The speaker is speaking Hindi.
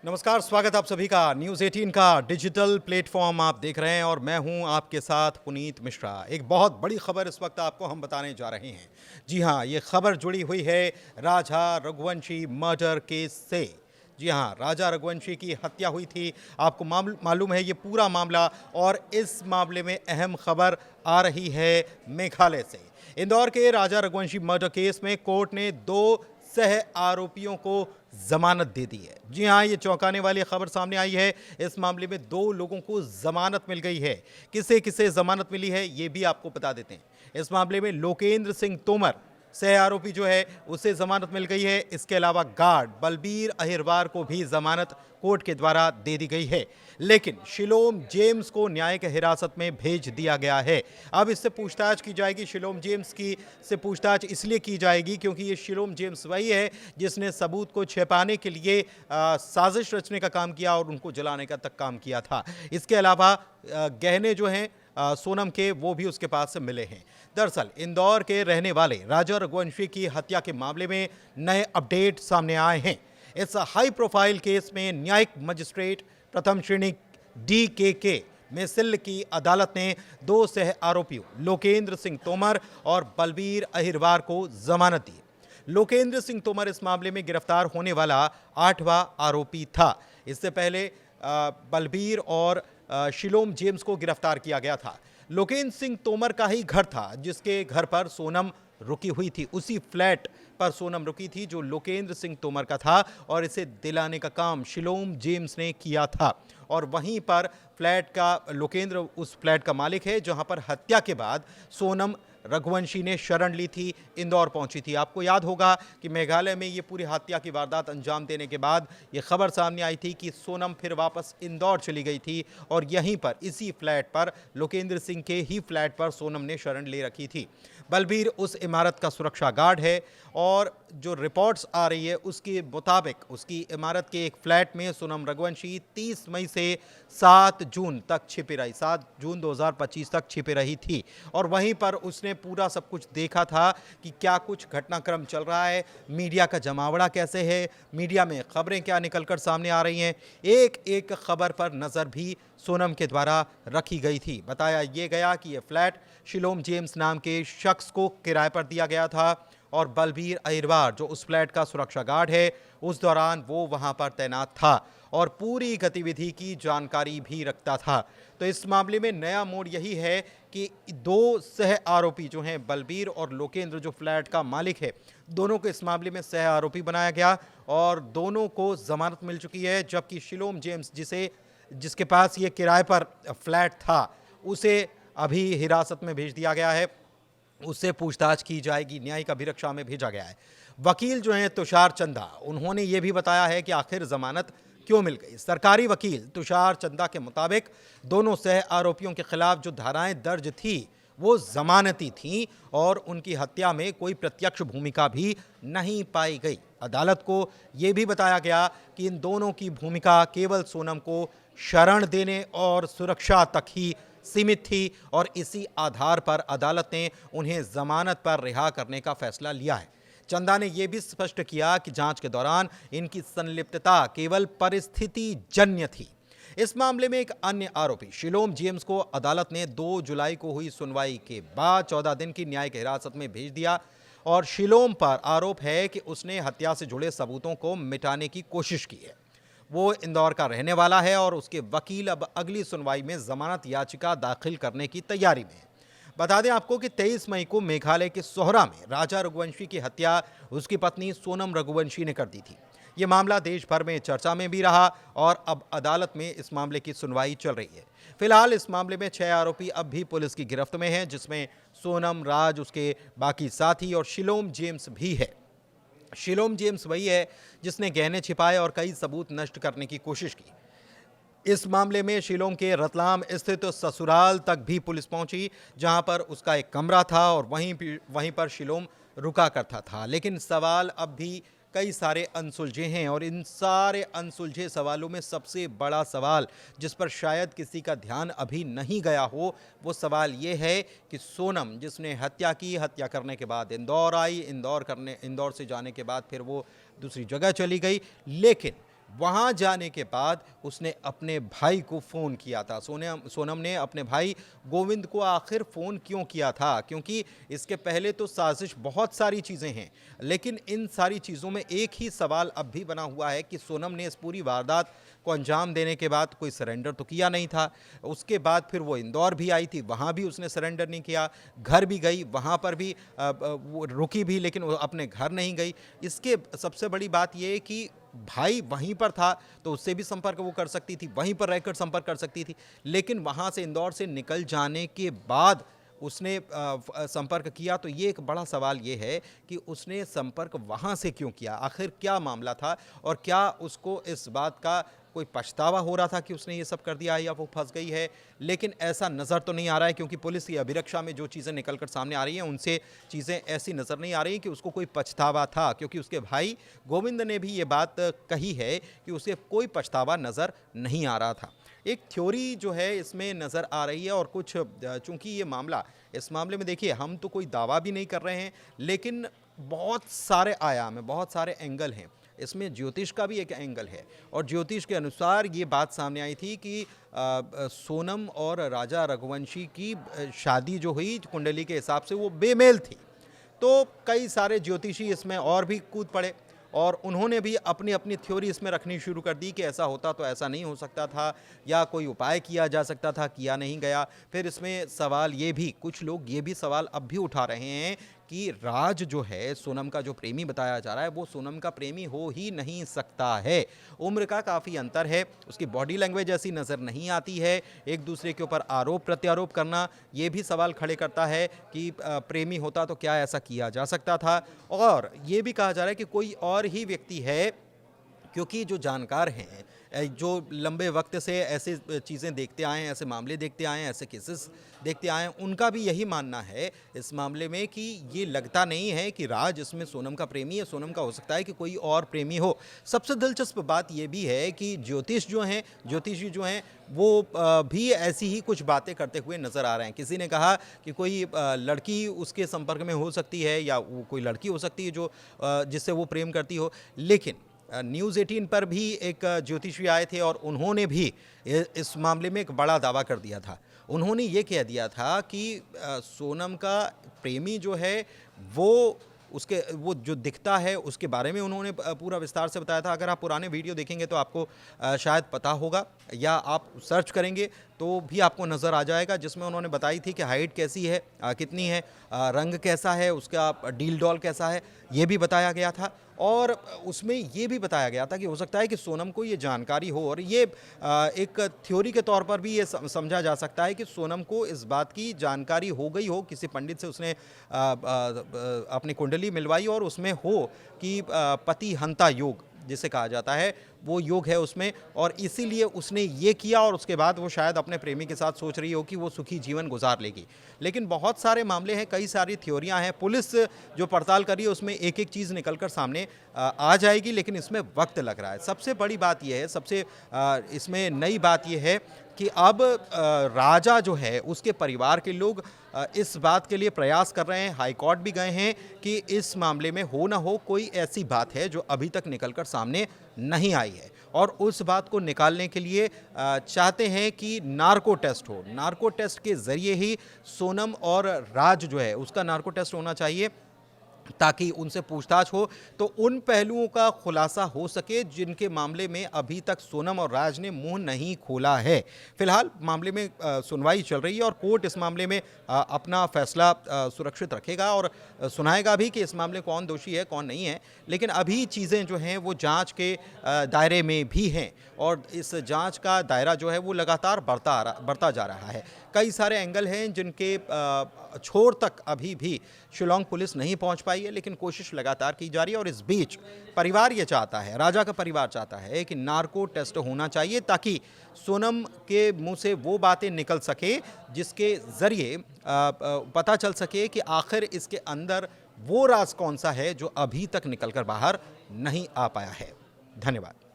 नमस्कार, स्वागत आप सभी का न्यूज़ 18 का डिजिटल प्लेटफॉर्म आप देख रहे हैं और मैं हूं आपके साथ पुनीत मिश्रा। एक बहुत बड़ी खबर इस वक्त आपको हम बताने जा रहे हैं। जी हां, ये खबर जुड़ी हुई है राजा रघुवंशी मर्डर केस से। जी हां, राजा रघुवंशी की हत्या हुई थी। आपको मालूम है ये पूरा मामला, और इस मामले में अहम खबर आ रही है मेघालय से। इंदौर के राजा रघुवंशी मर्डर केस में कोर्ट ने 2 सह आरोपियों को जमानत दे दी है। जी हां, ये चौंकाने वाली खबर सामने आई है। इस मामले में 2 लोगों को जमानत मिल गई है। किसे किसे जमानत मिली है ये भी आपको बता देते हैं। इस मामले में लोकेंद्र सिंह तोमर सह आरोपी जो है उसे जमानत मिल गई है। इसके अलावा गार्ड बलबीर अहिरवार को भी जमानत कोर्ट के द्वारा दे दी गई है। लेकिन शिलोम जेम्स को न्यायिक हिरासत में भेज दिया गया है। अब इससे पूछताछ की जाएगी। शिलोम जेम्स की से पूछताछ इसलिए की जाएगी क्योंकि ये शिलोम जेम्स वही है जिसने सबूत को छिपाने के लिए साजिश रचने का काम किया और उनको जलाने का तक काम किया था। इसके अलावा गहने जो हैं सोनम के, वो भी उसके पास से मिले हैं। दरअसल इंदौर के रहने वाले राजा रघुवंशी की हत्या के मामले में नए अपडेट सामने आए हैं। इस हाई प्रोफाइल केस में न्यायिक मजिस्ट्रेट प्रथम श्रेणी DKK मिसिल की अदालत ने 2 सह आरोपियों लोकेंद्र सिंह तोमर और बलबीर अहिरवार को जमानत दी। लोकेंद्र सिंह तोमर इस मामले में गिरफ्तार होने वाला 8वां आरोपी था। इससे पहले बलबीर और शिलोम जेम्स को गिरफ्तार किया गया था। लोकेंद्र सिंह तोमर का ही घर था जिसके घर पर सोनम रुकी हुई थी। उसी फ्लैट पर सोनम रुकी थी जो लोकेंद्र सिंह तोमर का था, और इसे दिलाने का काम शिलोम जेम्स ने किया था। और वहीं पर फ्लैट का लोकेंद्र उस फ्लैट का मालिक है जहां पर हत्या के बाद सोनम रघुवंशी ने शरण ली थी, इंदौर पहुंची थी। आपको याद होगा कि मेघालय में ये पूरी हत्या की वारदात अंजाम देने के बाद ये खबर सामने आई थी कि सोनम फिर वापस इंदौर चली गई थी, और यहीं पर इसी फ्लैट पर लोकेंद्र सिंह के ही फ्लैट पर सोनम ने शरण ले रखी थी। बलबीर उस इमारत का सुरक्षा गार्ड है, और जो रिपोर्ट्स आ रही है उसके मुताबिक उसकी इमारत के एक फ्लैट में सोनम रघुवंशी 30 मई से 7 जून तक छिपी रही, 7 जून 2025 तक छिपी रही थी। और वहीं पर उसने पूरा सब कुछ देखा था कि क्या कुछ घटनाक्रम चल रहा है, मीडिया का जमावड़ा कैसे है, मीडिया में खबरें क्या निकलकर सामने आ रही हैं। एक एक खबर पर नज़र भी सोनम के द्वारा रखी गई थी। बताया ये गया कि यह फ्लैट शिलोम जेम्स नाम के शख्स को किराए पर दिया गया था, और बलबीर अहिरवार जो उस फ्लैट का सुरक्षा गार्ड है उस दौरान वो वहां पर तैनात था और पूरी गतिविधि की जानकारी भी रखता था। तो इस मामले में नया मोड़ यही है कि 2 सह आरोपी जो हैं बलबीर और लोकेंद्र, जो फ्लैट का मालिक है, दोनों को इस मामले में सह आरोपी बनाया गया और दोनों को जमानत मिल चुकी है। जबकि शिलोम जेम्स जिसके पास ये किराए पर फ्लैट था, उसे अभी हिरासत में भेज दिया गया है। उससे पूछताछ की जाएगी, न्यायिक अभिरक्षा में भेजा गया है। वकील जो हैं तुषार चंदा, उन्होंने ये भी बताया है कि आखिर जमानत क्यों मिल गई। सरकारी वकील तुषार चंदा के मुताबिक दोनों सह आरोपियों के खिलाफ जो धाराएं दर्ज थी वो जमानती थीं और उनकी हत्या में कोई प्रत्यक्ष भूमिका भी नहीं पाई गई। अदालत को यह भी बताया गया कि इन दोनों की भूमिका केवल सोनम को शरण देने और सुरक्षा तक ही सीमित थी, और इसी आधार पर अदालत ने उन्हें जमानत पर रिहा करने का फैसला लिया है। चंदा ने यह भी स्पष्ट किया कि जांच के दौरान इनकी संलिप्तता केवल परिस्थिति जन्य थी। इस मामले में एक अन्य आरोपी शिलोम जेम्स को अदालत ने 2 जुलाई को हुई सुनवाई के बाद 14 दिन की न्यायिक हिरासत में भेज दिया, और शिलोम पर आरोप है कि उसने हत्या से जुड़े सबूतों को मिटाने की कोशिश की है। वो इंदौर का रहने वाला है और उसके वकील अब अगली सुनवाई में जमानत याचिका दाखिल करने की तैयारी में है। बता दें आपको कि 23 मई को मेघालय के सोहरा में राजा रघुवंशी की हत्या उसकी पत्नी सोनम रघुवंशी ने कर दी थी। ये मामला देश भर में चर्चा में भी रहा और अब अदालत में इस मामले की सुनवाई चल रही है। फिलहाल इस मामले में 6 आरोपी अब भी पुलिस की गिरफ्त में हैं, जिसमें सोनम, राज, उसके बाकी साथी और शिलोम जेम्स भी है। शिलोम जेम्स वही है जिसने गहने छिपाए और कई सबूत नष्ट करने की कोशिश की। इस मामले में शिलोम के रतलाम स्थित ससुराल तक भी पुलिस पहुंची, जहां पर उसका एक कमरा था और वहीं पर शिलोम रुका करता था। लेकिन सवाल अब भी कई सारे अनसुलझे हैं, और इन सारे अनसुलझे सवालों में सबसे बड़ा सवाल जिस पर शायद किसी का ध्यान अभी नहीं गया हो, वो सवाल ये है कि सोनम जिसने हत्या की, हत्या करने के बाद इंदौर आई, इंदौर से जाने के बाद फिर वो दूसरी जगह चली गई, लेकिन वहाँ जाने के बाद उसने अपने भाई को फ़ोन किया था। सोनम ने अपने भाई गोविंद को आखिर फ़ोन क्यों किया था? क्योंकि इसके पहले तो साजिश बहुत सारी चीज़ें हैं, लेकिन इन सारी चीज़ों में एक ही सवाल अब भी बना हुआ है कि सोनम ने इस पूरी वारदात को अंजाम देने के बाद कोई सरेंडर तो किया नहीं था। उसके बाद फिर वो इंदौर भी आई थी, वहाँ भी उसने सरेंडर नहीं किया। घर भी गई, वहाँ पर भी वो रुकी भी, लेकिन वो अपने घर नहीं गई। इसके सबसे बड़ी बात ये है कि भाई वहीं पर था तो उससे भी संपर्क वो कर सकती थी, वहीं पर रहकर संपर्क कर सकती थी, लेकिन वहाँ से इंदौर से निकल जाने के बाद उसने संपर्क किया। तो ये एक बड़ा सवाल ये है कि उसने संपर्क वहाँ से क्यों किया? आखिर क्या मामला था और क्या उसको इस बात का कोई पछतावा हो रहा था कि उसने ये सब कर दिया है या वो फंस गई है? लेकिन ऐसा नज़र तो नहीं आ रहा है, क्योंकि पुलिस की अभिरक्षा में जो चीज़ें निकल कर सामने आ रही हैं उनसे चीज़ें ऐसी नज़र नहीं आ रही कि उसको कोई पछतावा था, क्योंकि उसके भाई गोविंद ने भी ये बात कही है कि उसे कोई पछतावा नज़र नहीं आ रहा था। एक थ्योरी जो है इसमें नज़र आ रही है और कुछ चूँकि ये मामला, इस मामले में देखिए हम तो कोई दावा भी नहीं कर रहे हैं, लेकिन बहुत सारे आयाम हैं, बहुत सारे एंगल हैं। इसमें ज्योतिष का भी एक एंगल है और ज्योतिष के अनुसार ये बात सामने आई थी कि सोनम और राजा रघुवंशी की शादी जो हुई कुंडली के हिसाब से वो बेमेल थी। तो कई सारे ज्योतिषी इसमें और भी कूद पड़े और उन्होंने भी अपनी अपनी थ्योरी इसमें रखनी शुरू कर दी कि ऐसा होता तो ऐसा नहीं हो सकता था, या कोई उपाय किया जा सकता था, किया नहीं गया। फिर इसमें सवाल ये भी, कुछ लोग ये भी सवाल अब भी उठा रहे हैं कि राज जो है, सोनम का जो प्रेमी बताया जा रहा है, वो सोनम का प्रेमी हो ही नहीं सकता है। उम्र का काफ़ी अंतर है, उसकी बॉडी लैंग्वेज ऐसी नज़र नहीं आती है। एक दूसरे के ऊपर आरोप प्रत्यारोप करना ये भी सवाल खड़े करता है कि प्रेमी होता तो क्या ऐसा किया जा सकता था। और ये भी कहा जा रहा है कि कोई और ही व्यक्ति है, क्योंकि जो जानकार हैं, जो लंबे वक्त से ऐसे चीज़ें देखते आए हैं, ऐसे मामले देखते आए हैं, ऐसे केसेस देखते आए हैं, उनका भी यही मानना है इस मामले में कि ये लगता नहीं है कि राज इसमें सोनम का प्रेमी है। सोनम का हो सकता है कि कोई और प्रेमी हो। सबसे दिलचस्प बात ये भी है कि ज्योतिषी जो हैं वो भी ऐसी ही कुछ बातें करते हुए नज़र आ रहे हैं। किसी ने कहा कि कोई लड़की उसके संपर्क में हो सकती है, या वो कोई लड़की हो सकती है जो जिससे वो प्रेम करती हो। लेकिन न्यूज़ 18 पर भी एक ज्योतिषी आए थे और उन्होंने भी इस मामले में एक बड़ा दावा कर दिया था। उन्होंने ये कह दिया था कि सोनम का प्रेमी जो है वो जो दिखता है उसके बारे में उन्होंने पूरा विस्तार से बताया था। अगर आप पुराने वीडियो देखेंगे तो आपको शायद पता होगा, या आप सर्च करेंगे तो भी आपको नज़र आ जाएगा, जिसमें उन्होंने बताई थी कि हाइट कैसी है, कितनी है, रंग कैसा है, उसका डील डॉल कैसा है, ये भी बताया गया था। और उसमें ये भी बताया गया था कि हो सकता है कि सोनम को ये जानकारी हो, और ये एक थ्योरी के तौर पर भी ये समझा जा सकता है कि सोनम को इस बात की जानकारी हो गई हो, किसी पंडित से उसने अपनी कुंडली मिलवाई और उसमें हो कि पति हंता योग जिसे कहा जाता है, वो योग है उसमें, और इसीलिए उसने ये किया। और उसके बाद वो शायद अपने प्रेमी के साथ सोच रही हो कि वो सुखी जीवन गुजार लेगी। लेकिन बहुत सारे मामले हैं, कई सारी थ्योरियां हैं। पुलिस जो पड़ताल कर रही है उसमें एक एक चीज़ निकलकर सामने आ जाएगी, लेकिन इसमें वक्त लग रहा है। सबसे बड़ी बात यह है, सबसे इसमें नई बात यह है कि अब राजा जो है उसके परिवार के लोग इस बात के लिए प्रयास कर रहे हैं, हाई कोर्ट भी गए हैं कि इस मामले में हो ना हो कोई ऐसी बात है जो अभी तक निकलकर सामने नहीं आई है, और उस बात को निकालने के लिए चाहते हैं कि नार्को टेस्ट हो। नार्को टेस्ट के ज़रिए ही सोनम और राज जो है उसका नार्को टेस्ट होना चाहिए, ताकि उनसे पूछताछ हो तो उन पहलुओं का खुलासा हो सके जिनके मामले में अभी तक सोनम और राज ने मुंह नहीं खोला है। फिलहाल मामले में सुनवाई चल रही है और कोर्ट इस मामले में अपना फैसला सुरक्षित रखेगा और सुनाएगा भी कि इस मामले कौन दोषी है कौन नहीं है। लेकिन अभी चीज़ें जो हैं वो जांच के दायरे में भी हैं, और इस जांच का दायरा जो है वो लगातार बढ़ता जा रहा है। कई सारे एंगल हैं जिनके छोर तक अभी भी शिलोंग पुलिस नहीं पहुंच पाई है, लेकिन कोशिश लगातार की जा रही है। और इस बीच परिवार ये चाहता है, राजा का परिवार चाहता है कि नार्को टेस्ट होना चाहिए, ताकि सोनम के मुंह से वो बातें निकल सके जिसके ज़रिए पता चल सके कि आखिर इसके अंदर वो राज कौन सा है जो अभी तक निकलकर बाहर नहीं आ पाया है। धन्यवाद।